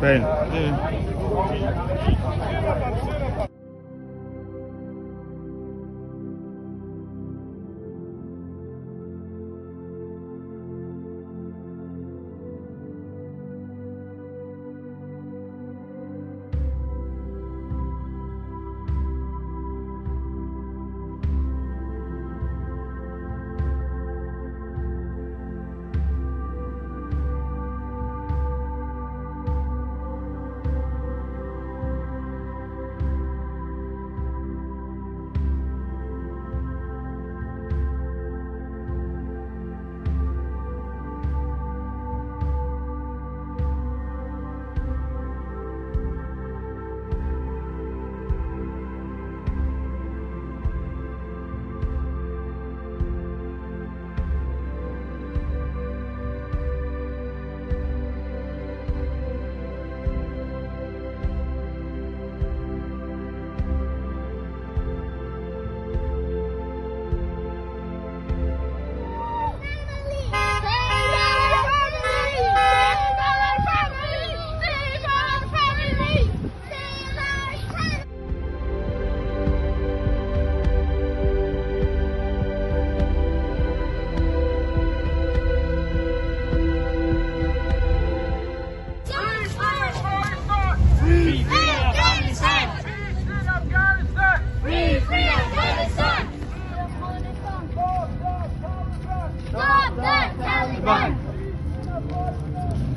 Bene.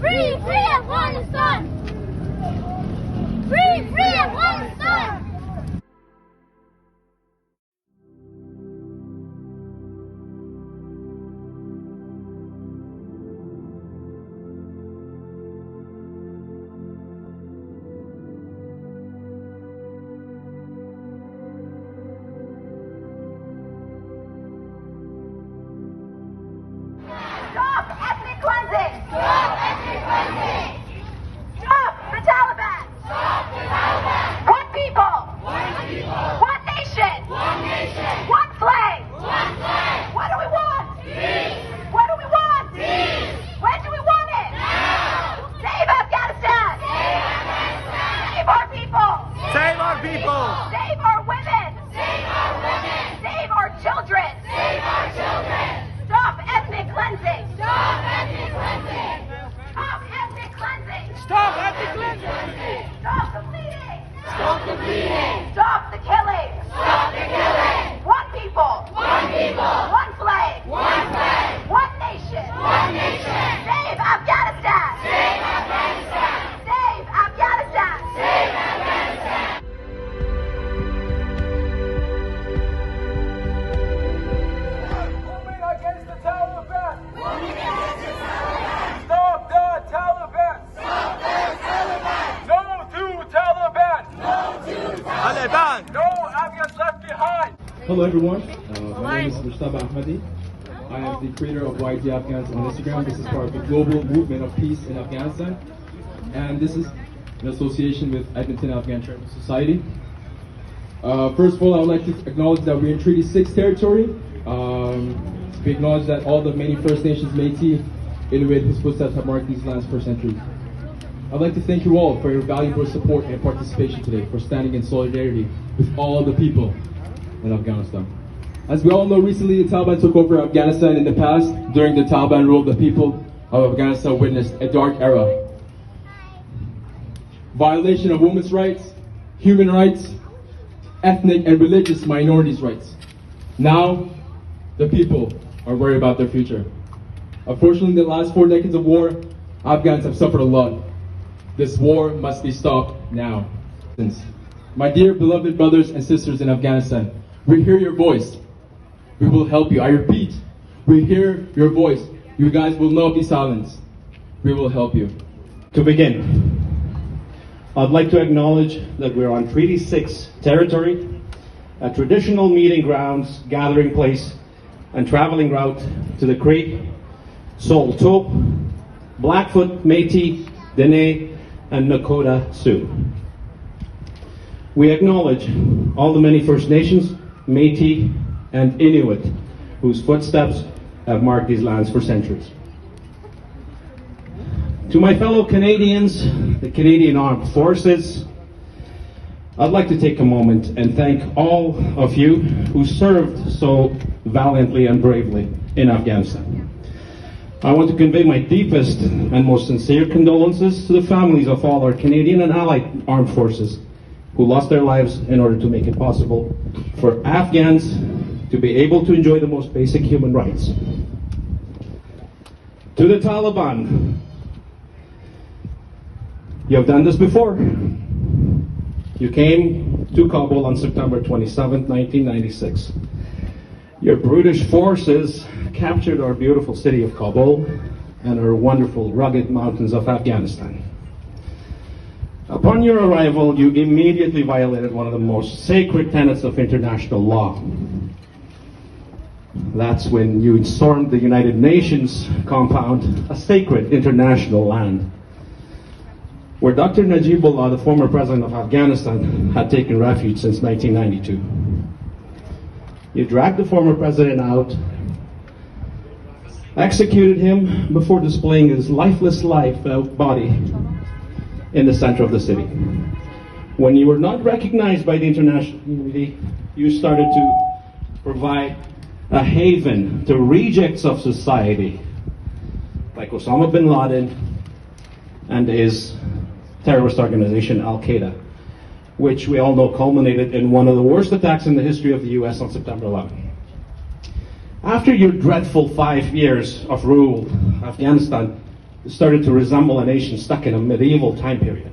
Free Afghanistan! Free Afghanistan! Stop ethnic cleansing! Stop ethnic cleansing! Stop the Taliban! Stop the Taliban! One people! One people! One nation! One nation! One flag! One flag! What do we want? Peace! What do we want? Peace! When do we want it? Now! Save Afghanistan! Save Afghanistan! Save our people! Save our people! Save our women! Save our women! Save our children! Save our children! Stop ethnic cleansing! Stop ethnic cleansing! Stop ethnic cleansing! Stop ethnic cleansing! Stop the bleeding! Stop the bleeding! Stop the killing! Stop the killing! One people! One people! One flag! One flag! One nation! One nation! Save Afghanistan! Save Afghanistan! Save Afghanistan! Save Afghanistan! Moving against the Taliban! Moving against the Taliban! Stop the Taliban! Stop the Taliban! No to Taliban! No to Taliban! No Afghans left behind! Hello everyone, my name is Mustafa Ahmadi. I am the creator of YT Afghans on Instagram. This is part of the global movement of peace in Afghanistan. And this is in association with Edmonton Afghan Charitable Society. First of all, I would like to acknowledge that we're in Treaty 6 territory. We acknowledge that all the many First Nations, Métis, Inuit, whose footsteps have marked these lands for centuries. I'd like to thank you all for your valuable support and participation today, for standing in solidarity with all the people in Afghanistan. As we all know, recently the Taliban took over Afghanistan. In the past, during the Taliban rule, the people of Afghanistan witnessed a dark era. Violation of women's rights, human rights, ethnic and religious minorities' rights. Now, the people are worried about their future. Unfortunately, in the last 4 decades of war, Afghans have suffered a lot. This war must be stopped now. My dear beloved brothers and sisters in Afghanistan, we hear your voice. We will help you. I repeat, we hear your voice. You guys will not be silenced. We will help you. To begin, I'd like to acknowledge that we're on Treaty 6 territory, a traditional meeting grounds, gathering place, and traveling route to the Cree, Saulteaux, Blackfoot, Métis, Dene, and Nakota Sioux. We acknowledge all the many First Nations, Métis, and Inuit whose footsteps have marked these lands for centuries. To my fellow Canadians, the Canadian Armed Forces, I'd like to take a moment and thank all of you who served so valiantly and bravely in Afghanistan. I want to convey my deepest and most sincere condolences to the families of all our Canadian and allied armed forces who lost their lives in order to make it possible for Afghans to be able to enjoy the most basic human rights. To the Taliban, you have done this before. You came to Kabul on September 27, 1996. Your brutish forces captured our beautiful city of Kabul and our wonderful rugged mountains of Afghanistan. Upon your arrival, you immediately violated one of the most sacred tenets of international law. That's when you stormed the United Nations compound, a sacred international land, where Dr. Najibullah, the former president of Afghanistan, had taken refuge since 1992. You dragged the former president out, executed him before displaying his lifeless body in the center of the city. When you were not recognized by the international community, you started to provide a haven to rejects of society like Osama bin Laden and his terrorist organization Al-Qaeda, which we all know culminated in one of the worst attacks in the history of the US on September 11. After your dreadful 5 years of rule, Afghanistan started to resemble a nation stuck in a medieval time period,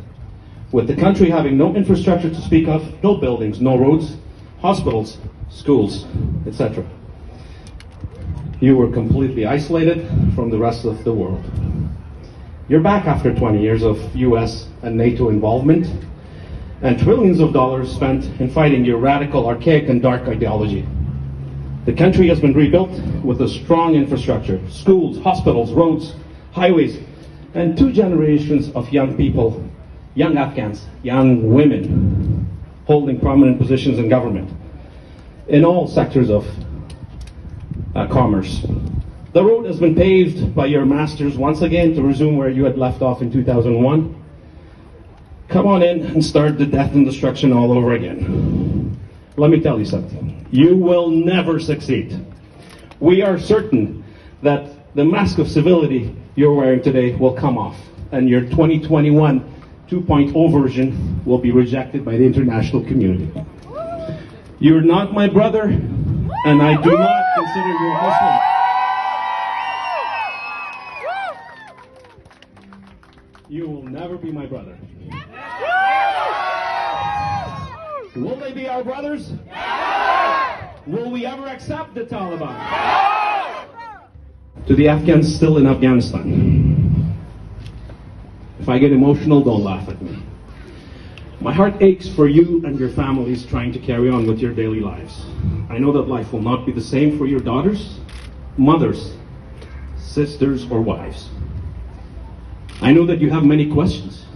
with the country having no infrastructure to speak of, no buildings, no roads, hospitals, schools, etc. You were completely isolated from the rest of the world. You're back after 20 years of US and NATO involvement and trillions of dollars spent in fighting your radical, archaic, and dark ideology. The country has been rebuilt with a strong infrastructure, schools, hospitals, roads, highways, and 2 generations of young people, young Afghans, young women, holding prominent positions in government in all sectors of commerce. The road has been paved by your masters once again to resume where you had left off in 2001. Come on in and start the death and destruction all over again. Let me tell you something. You will never succeed. We are certain that the mask of civility you're wearing today will come off, and your 2021 2.0 version will be rejected by the international community. You're not my brother, and I do not consider you a husband. You will never be my brother. Will they be our brothers? Will we ever accept the Taliban? To the Afghans still in Afghanistan, if I get emotional, don't laugh at me. My heart aches for you and your families trying to carry on with your daily lives. I know that life will not be the same for your daughters, mothers, sisters, or wives. I know that you have many questions.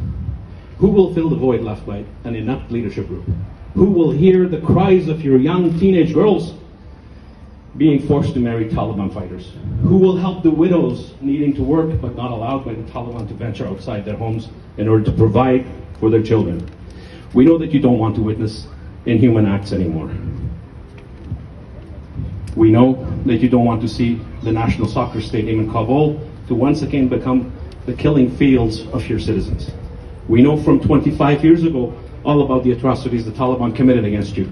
Who will fill the void left by an inept leadership group? Who will hear the cries of your young teenage girls being forced to marry Taliban fighters? Who will help the widows needing to work but not allowed by the Taliban to venture outside their homes in order to provide for their children? We know that you don't want to witness inhuman acts anymore. We know that you don't want to see the National Soccer Stadium in Kabul to once again become the killing fields of your citizens. We know from 25 years ago all about the atrocities the Taliban committed against you.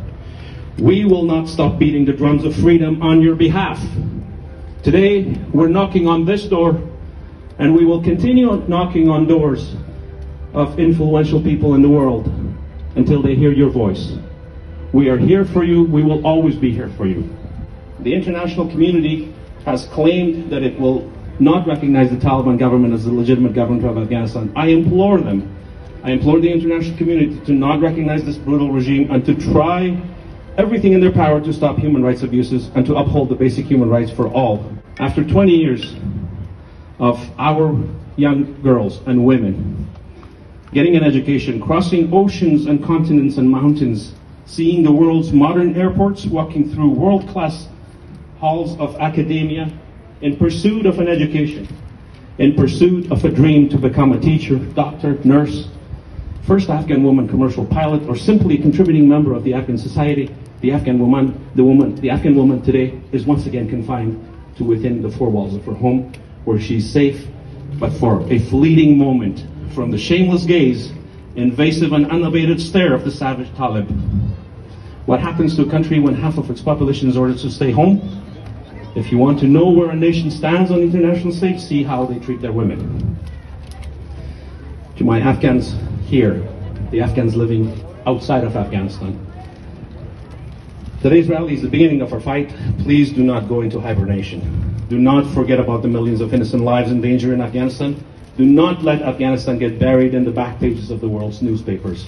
We will not stop beating the drums of freedom on your behalf. Today, we're knocking on this door, and we will continue knocking on doors of influential people in the world until they hear your voice. We are here for you. We will always be here for you. The international community has claimed that it will not recognize the Taliban government as the legitimate government of Afghanistan. I implore the international community to not recognize this brutal regime and to try everything in their power to stop human rights abuses and to uphold the basic human rights for all. After 20 years of our young girls and women getting an education, crossing oceans and continents and mountains, seeing the world's modern airports, walking through world-class halls of academia in pursuit of an education, in pursuit of a dream to become a teacher, doctor, nurse, first Afghan woman commercial pilot, or simply a contributing member of the Afghan society, the Afghan woman today is once again confined to within the four walls of her home, where she's safe, but for a fleeting moment from the shameless gaze, invasive and unabated stare of the savage Talib. What happens to a country when half of its population is ordered to stay home? If you want to know where a nation stands on the international stage, see how they treat their women. To my Afghans here, the Afghans living outside of Afghanistan, today's rally is the beginning of our fight. Please do not go into hibernation. Do not forget about the millions of innocent lives in danger in Afghanistan. Do not let Afghanistan get buried in the back pages of the world's newspapers.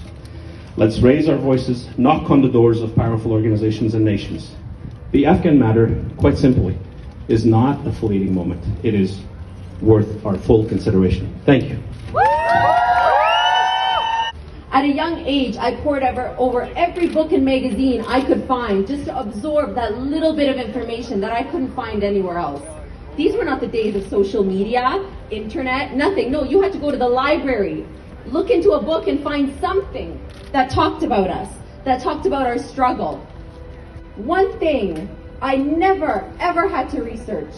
Let's raise our voices, knock on the doors of powerful organizations and nations. The Afghan matter, quite simply, is not a fleeting moment. It is worth our full consideration. Thank you. At a young age, I pored over every book and magazine I could find just to absorb that little bit of information that I couldn't find anywhere else. These were not the days of social media, internet, nothing. No, you had to go to the library, look into a book and find something that talked about us, that talked about our struggle. One thing I never ever had to research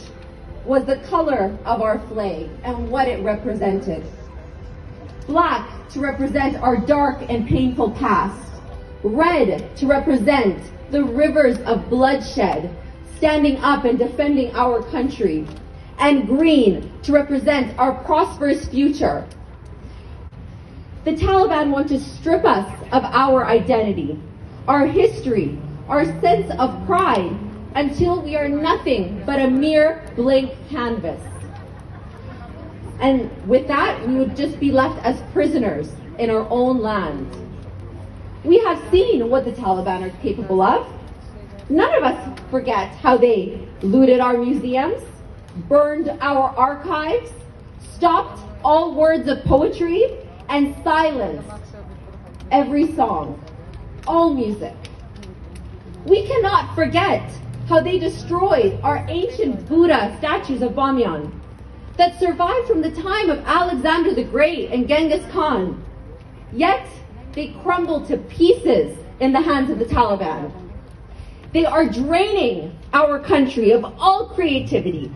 was the color of our flag and what it represented. Black to represent our dark and painful past. Red to represent the rivers of bloodshed, standing up and defending our country. And green to represent our prosperous future. The Taliban want to strip us of our identity, our history, our sense of pride, until we are nothing but a mere blank canvas. And with that, we would just be left as prisoners in our own land. We have seen what the Taliban are capable of. None of us forget how they looted our museums, burned our archives, stopped all words of poetry, and silenced every song, all music. We cannot forget how they destroyed our ancient Buddha statues of Bamyan that survived from the time of Alexander the Great and Genghis Khan. Yet, they crumble to pieces in the hands of the Taliban. They are draining our country of all creativity,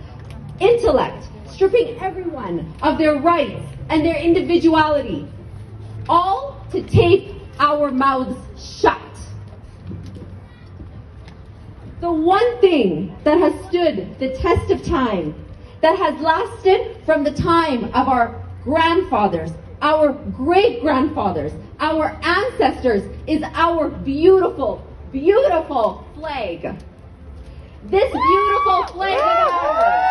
intellect, stripping everyone of their rights and their individuality, all to tape our mouths shut. The one thing that has stood the test of time, that has lasted from the time of our grandfathers, our great-grandfathers, our ancestors, is our beautiful, beautiful flag. This beautiful flag of ours.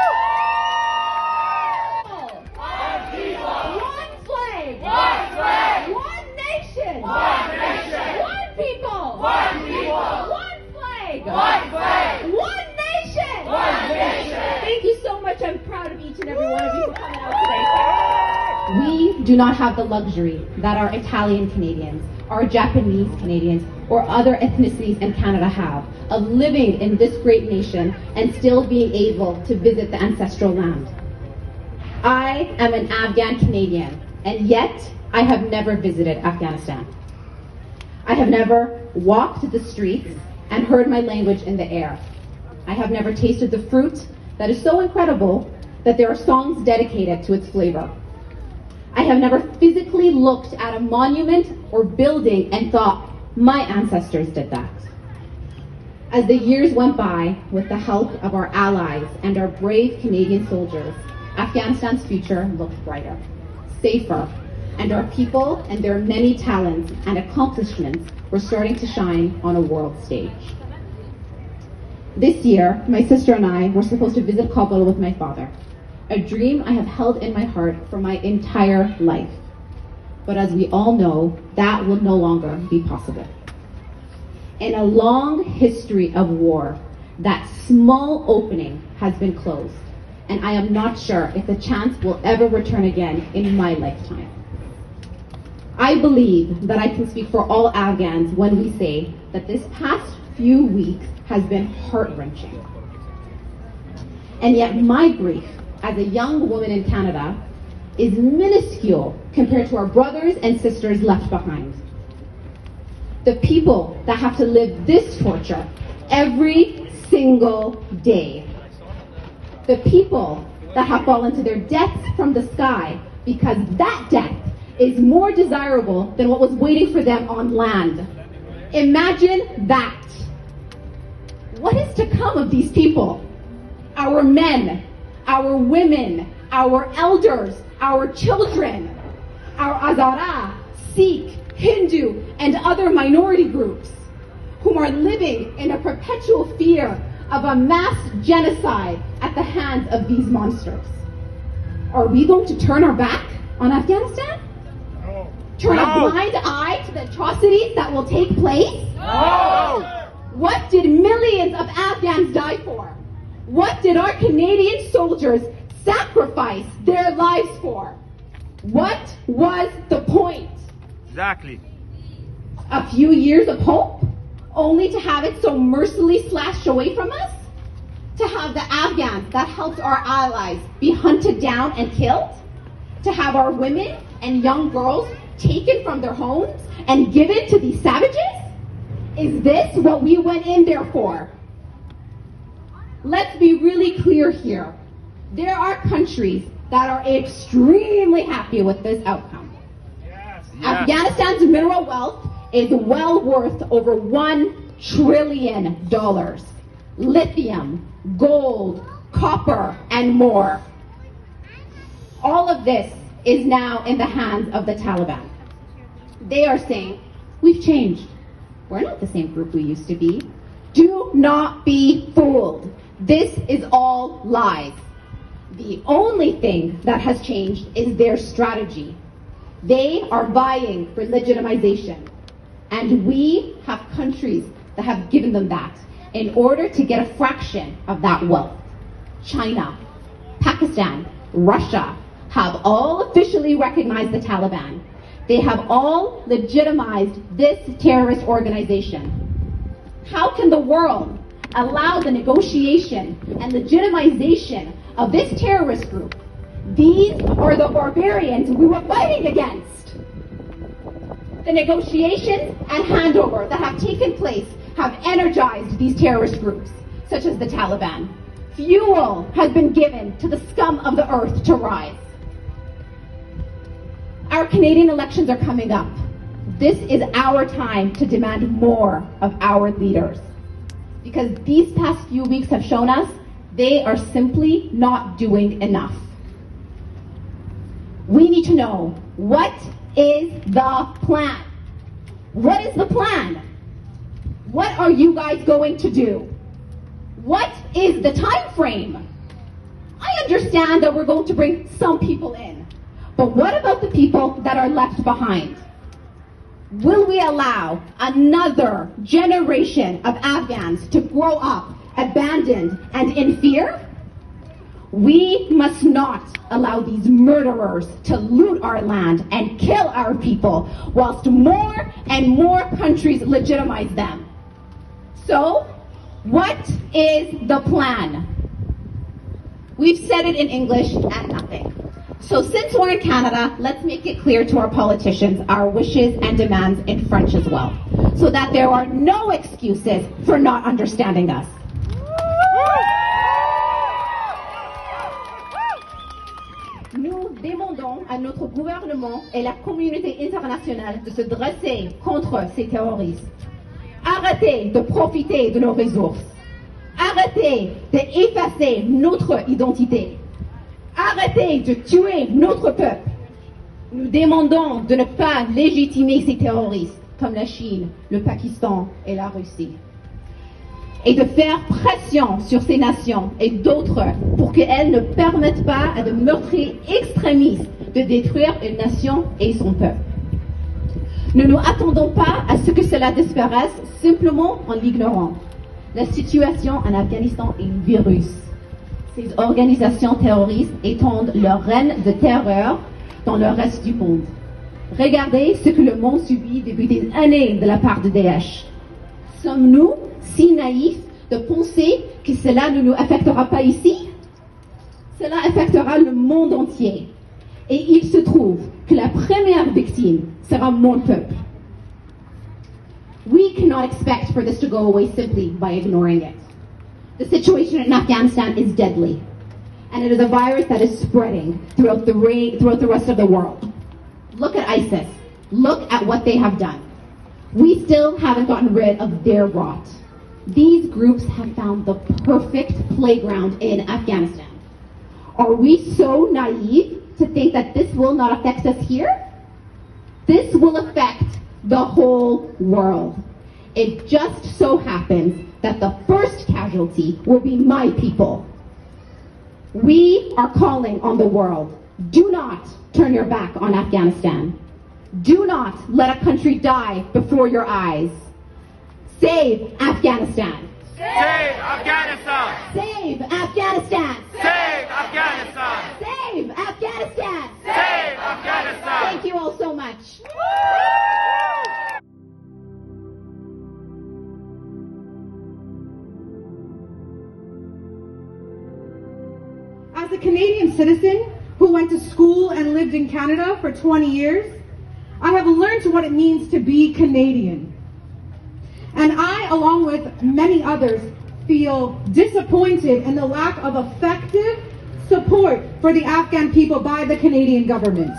One flag. One flag. One nation. One nation. One people. One people. One flag. One flag. One nation. One nation. Thank you so much. I'm proud of each and every one of you for coming out today. We do not have the luxury that our Italian Canadians, our Japanese Canadians, or other ethnicities in Canada have of living in this great nation and still being able to visit the ancestral land. I am an Afghan Canadian, and yet I have never visited Afghanistan. I have never walked the streets and heard my language in the air. I have never tasted the fruit that is so incredible that there are songs dedicated to its flavor. I have never physically looked at a monument or building and thought, my ancestors did that. As the years went by, with the help of our allies and our brave Canadian soldiers, Afghanistan's future looked brighter, safer, and our people and their many talents and accomplishments were starting to shine on a world stage. This year, my sister and I were supposed to visit Kabul with my father, a dream I have held in my heart for my entire life. But as we all know, that will no longer be possible. In a long history of war, that small opening has been closed, and I am not sure if the chance will ever return again in my lifetime. I believe that I can speak for all Afghans when we say that this past few weeks has been heart-wrenching. And yet my grief as a young woman in Canada is minuscule compared to our brothers and sisters left behind. The people that have to live this torture every single day. The people that have fallen to their deaths from the sky because that death is more desirable than what was waiting for them on land. Imagine that. What is to come of these people? Our men, our women, our elders, our children, our Hazara, Sikh, Hindu, and other minority groups whom are living in a perpetual fear of a mass genocide at the hands of these monsters. Are we going to turn our back on Afghanistan? Turn a blind eye to the atrocities that will take place? No! What did millions of Afghans die for? What did our Canadian soldiers sacrifice their lives for? What was the point? Exactly. A few years of hope, only to have it so mercilessly slashed away from us? To have the Afghans that helped our allies be hunted down and killed? To have our women and young girls taken from their homes and given to these savages? Is this what we went in there for? Let's be really clear here. There are countries that are extremely happy with this outcome. Yes. Afghanistan's mineral wealth is well worth over $1 trillion. Lithium, gold, copper, and more. All of this is now in the hands of the Taliban. They are saying, we've changed. We're not the same group we used to be. Do not be fooled. This is all lies. The only thing that has changed is their strategy. They are vying for legitimization. And we have countries that have given them that in order to get a fraction of that wealth. China, Pakistan, Russia have all officially recognized the Taliban. They have all legitimized this terrorist organization. How can the world allow the negotiation and legitimization of this terrorist group? These are the barbarians we were fighting against. The negotiations and handover that have taken place have energized these terrorist groups, such as the Taliban. Fuel has been given to the scum of the earth to rise. Our Canadian elections are coming up. This is our time to demand more of our leaders. Because these past few weeks have shown us they are simply not doing enough. We need to know, what is the plan? What is the plan? What are you guys going to do? What is the time frame? I understand that we're going to bring some people in, but what about the people that are left behind? Will we allow another generation of Afghans to grow up abandoned and in fear? We must not allow these murderers to loot our land and kill our people, whilst more and more countries legitimize them. So, what is the plan? We've said it in English and nothing. So since we're in Canada, let's make it clear to our politicians our wishes and demands in French as well, so that there are no excuses for not understanding us. Nous demandons à notre gouvernement et la communauté internationale de se dresser contre ces terroristes. Arrêtez de profiter de nos ressources. Arrêtez d'effacer notre identité. Arrêtez de tuer notre peuple. Nous demandons de ne pas légitimer ces terroristes comme la Chine, le Pakistan et la Russie. Et de faire pression sur ces nations et d'autres pour qu'elles ne permettent pas à de meurtriers extrémistes de détruire une nation et son peuple. Ne nous attendons pas à ce que cela disparaisse simplement en l'ignorant. La situation en Afghanistan est un virus. Ces organisations terroristes étendent leur règne de terreur dans le reste du monde. Regardez ce que le monde subit depuis des années de la part de Daesh. Sommes-nous si naïfs de penser que cela ne nous affectera pas ici? Cela affectera le monde entier. Et il se trouve que la première victime sera mon peuple. We cannot expect for this to go away simply by ignoring it. The situation in Afghanistan is deadly, and it is a virus that is spreading throughout the rest of the world. Look at ISIS. Look at what they have done. We still haven't gotten rid of their rot. These groups have found the perfect playground in Afghanistan. Are we so naive to think that this will not affect us here? This will affect the whole world. It just so happens that the first casualty will be my people. We are calling on the world. Do not turn your back on Afghanistan. Do not let a country die before your eyes. Save Afghanistan. Save Afghanistan! Save Afghanistan. Save Afghanistan! Save Afghanistan. Save Afghanistan! Thank you all so much. As a Canadian citizen who went to school and lived in Canada for 20 years, I have learned what it means to be Canadian. And I, along with many others, feel disappointed in the lack of effective support for the Afghan people by the Canadian government.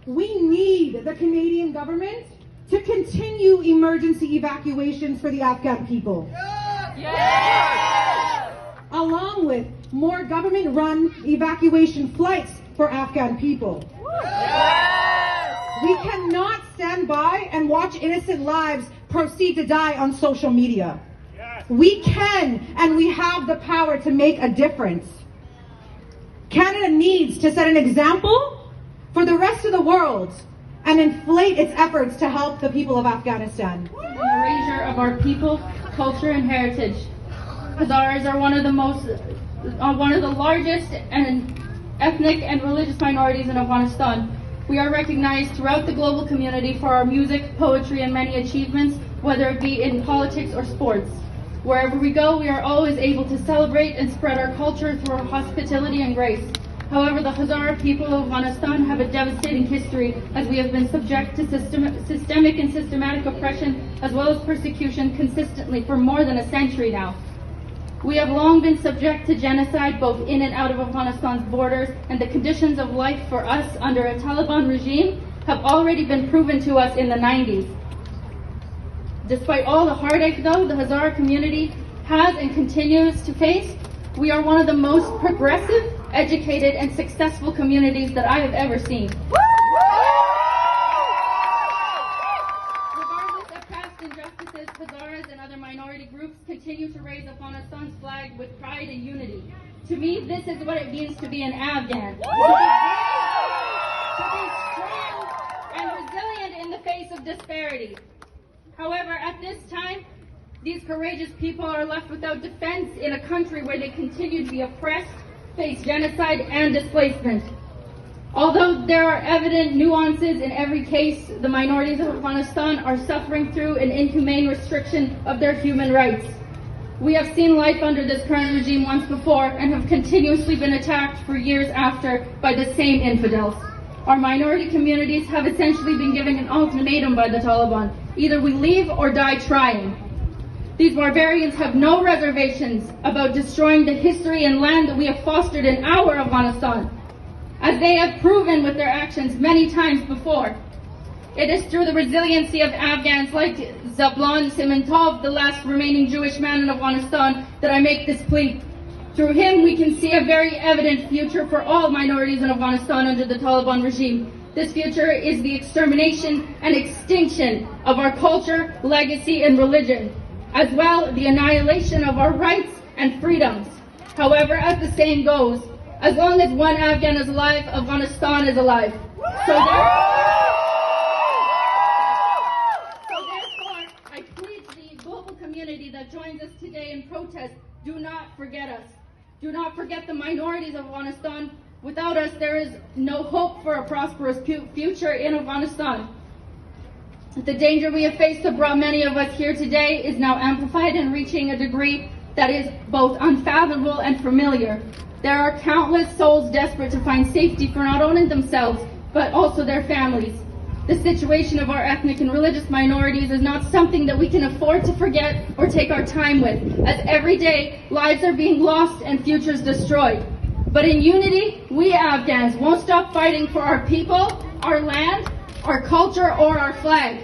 We need the Canadian government to continue emergency evacuations for the Afghan people. Along with more government-run evacuation flights for Afghan people. We cannot stand by and watch innocent lives proceed to die on social media. We can and we have the power to make a difference. Canada needs to set an example for the rest of the world and inflate its efforts to help the people of Afghanistan. The erasure of our people, culture, and heritage. Hazaras are one of the largest and ethnic and religious minorities in Afghanistan. We are recognized throughout the global community for our music, poetry, and many achievements, whether it be in politics or sports. Wherever we go, we are always able to celebrate and spread our culture through our hospitality and grace. However, the Hazara people of Afghanistan have a devastating history, as we have been subject to systemic and systematic oppression as well as persecution consistently for more than a century now. We have long been subject to genocide both in and out of Afghanistan's borders, and the conditions of life for us under a Taliban regime have already been proven to us in the 90s. Despite all the heartache, though, the Hazara community has and continues to face, we are one of the most progressive, educated, and successful communities that I have ever seen. Regardless of past injustices, Hazaras and other minority groups continue to raise Afghanistan's flag with pride and unity. To me, this is what it means to be an Afghan. To be strong and resilient in the face of disparity. However, at this time, these courageous people are left without defense in a country where they continue to be oppressed, face genocide and displacement. Although there are evident nuances in every case, the minorities of Afghanistan are suffering through an inhumane restriction of their human rights. We have seen life under this current regime once before and have continuously been attacked for years after by the same infidels. Our minority communities have essentially been given an ultimatum by the Taliban. Either we leave or die trying. These barbarians have no reservations about destroying the history and land that we have fostered in our Afghanistan, as they have proven with their actions many times before. It is through the resiliency of Afghans like Zablan Simintov, the last remaining Jewish man in Afghanistan, that I make this plea. Through him, we can see a very evident future for all minorities in Afghanistan under the Taliban regime. This future is the extermination and extinction of our culture, legacy, and religion, as well the annihilation of our rights and freedoms. However, as the saying goes, as long as one Afghan is alive, Afghanistan is alive. So therefore, I plead to the global community that joins us today in protest, do not forget us. Do not forget the minorities of Afghanistan. Without us, there is no hope for a prosperous future in Afghanistan. The danger we have faced that brought many of us here today is now amplified and reaching a degree that is both unfathomable and familiar. There are countless souls desperate to find safety for not only themselves, but also their families. The situation of our ethnic and religious minorities is not something that we can afford to forget or take our time with, as every day lives are being lost and futures destroyed. But in unity, we Afghans won't stop fighting for our people, our land, our culture, or our flag.